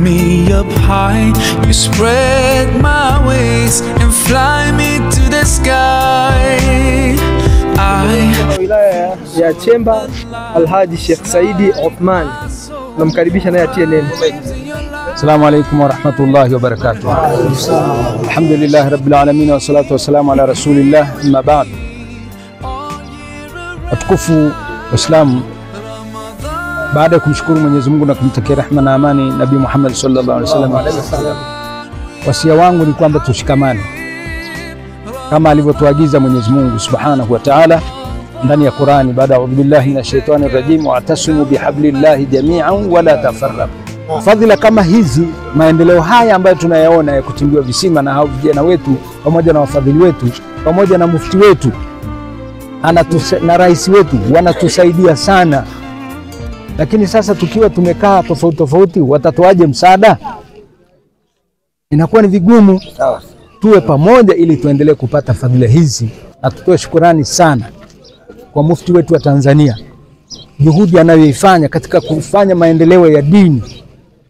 me up high, you spread my wings and fly me to the sky. Wilaya ya Chemba Alhaji Sheikh Saidi Othman, namkaribisha naye atie neno. Assalamu alaykum wa rahmatullahi wa barakatuh. Alhamdulillah rabbil alamin wa salatu wa salamu ala rasulillah, amma ba'd. Watukufu Waislamu, baada ya kumshukuru Mwenyezi Mungu na kumtakia rehema na amani Nabii Muhammad sallallahu alaihi wasallam, wasia wangu ni kwamba tushikamane kama alivyotuagiza Mwenyezi Mungu Subhanahu wa Ta'ala ndani ya Qur'ani, baada a'udhu billahi minash shaitani rajim, wa atasimu bihablillahi jami'an wa la tafarraqu. Fadhila kama hizi, maendeleo haya ambayo tunayaona ya kuchimbiwa visima na hao vijana wetu pamoja na wafadhili wetu pamoja na mufti wetu na rais wetu wanatusaidia sana. Lakini sasa tukiwa tumekaa tofauti tofauti, watatoaje msaada? Inakuwa ni vigumu. Tuwe pamoja ili tuendelee kupata fadhila hizi, na tutoe shukrani sana kwa mufti wetu wa Tanzania, juhudi anayoifanya katika kufanya maendeleo ya dini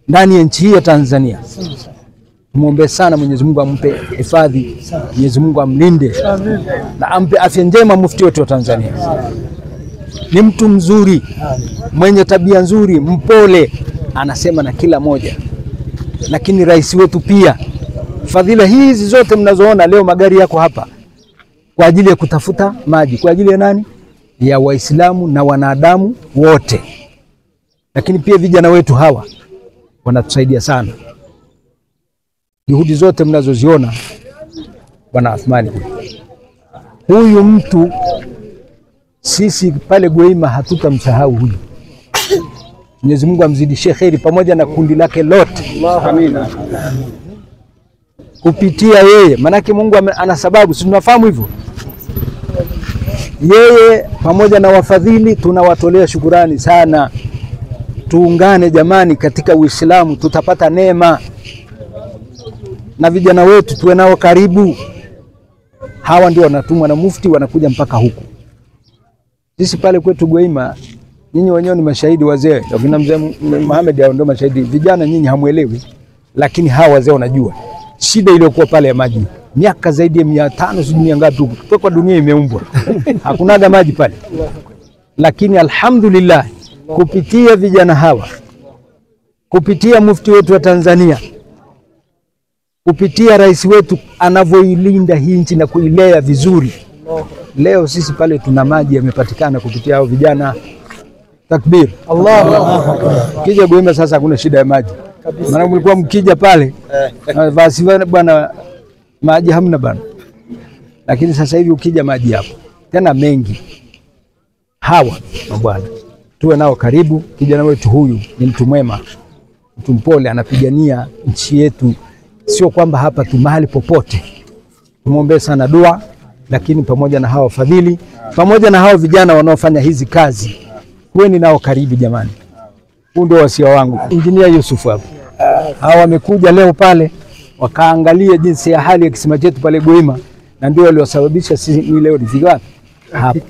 ndani ya nchi hii ya Tanzania. Muombe sana Mwenyezi Mungu ampe hifadhi, Mwenyezi Mungu amlinde na ampe afya njema mufti wetu wa Tanzania. Ni mtu mzuri, mwenye tabia nzuri, mpole, anasema na kila moja. Lakini rais wetu pia, fadhila hizi zote mnazoona leo, magari yako hapa kwa ajili ya kutafuta maji, kwa ajili ya nani? Ya Waislamu na wanadamu wote. Lakini pia vijana wetu hawa wanatusaidia sana. Juhudi zote mnazoziona, Bwana Athmani, huyu mtu sisi pale Gweima hatutamsahau huyu. Mwenyezi Mungu amzidishie kheri pamoja na kundi lake lote. Amina. Kupitia yeye, manake Mungu ana sababu, si tunafahamu hivyo. Yeye pamoja na wafadhili tunawatolea shukurani sana. Tuungane jamani katika Uislamu, tutapata neema. Na vijana wetu tuwe nao karibu. Hawa ndio wanatumwa na mufti, wanakuja mpaka huku. Sisi pale kwetu Gweima, nyinyi wenyewe ni mashahidi wazee. Wakina mzee Muhammad hao ndio mashahidi. Vijana nyinyi hamuelewi, lakini hawa wazee wanajua shida iliyokuwa pale ya maji. Miaka zaidi ya 500 sijui ngapi kutoka dunia imeumbwa. Hakunaga maji pale. Lakini alhamdulillah, kupitia vijana hawa, kupitia mufti wetu wa Tanzania, kupitia rais wetu anavyoilinda hii nchi na kuilea vizuri, leo sisi pale tuna maji yamepatikana kupitia hao vijana. Takbir, Allahu Akbar. Kija Gweima sasa hakuna shida ya maji. Maana mlikuwa mkija pale basi bwana maji hamna bwana. Lakini sasa hivi ukija maji hapo tena mengi. Hawa bwana tuwe nao karibu. Kijana wetu huyu ni mtu mwema, mtu mpole, anapigania nchi yetu. Sio kwamba hapa tu, mahali popote. Tumuombe sana dua. Lakini pamoja na hao fadhili, pamoja na hao vijana wanaofanya hizi kazi, kuweni nao karibu jamani. Huu ndio wasia wangu. Engineer Yusuf hapo, hawa wamekuja leo pale wakaangalia jinsi ya hali ya kisima chetu pale Gweima, na ndio waliosababisha sisi leo nifika hapa.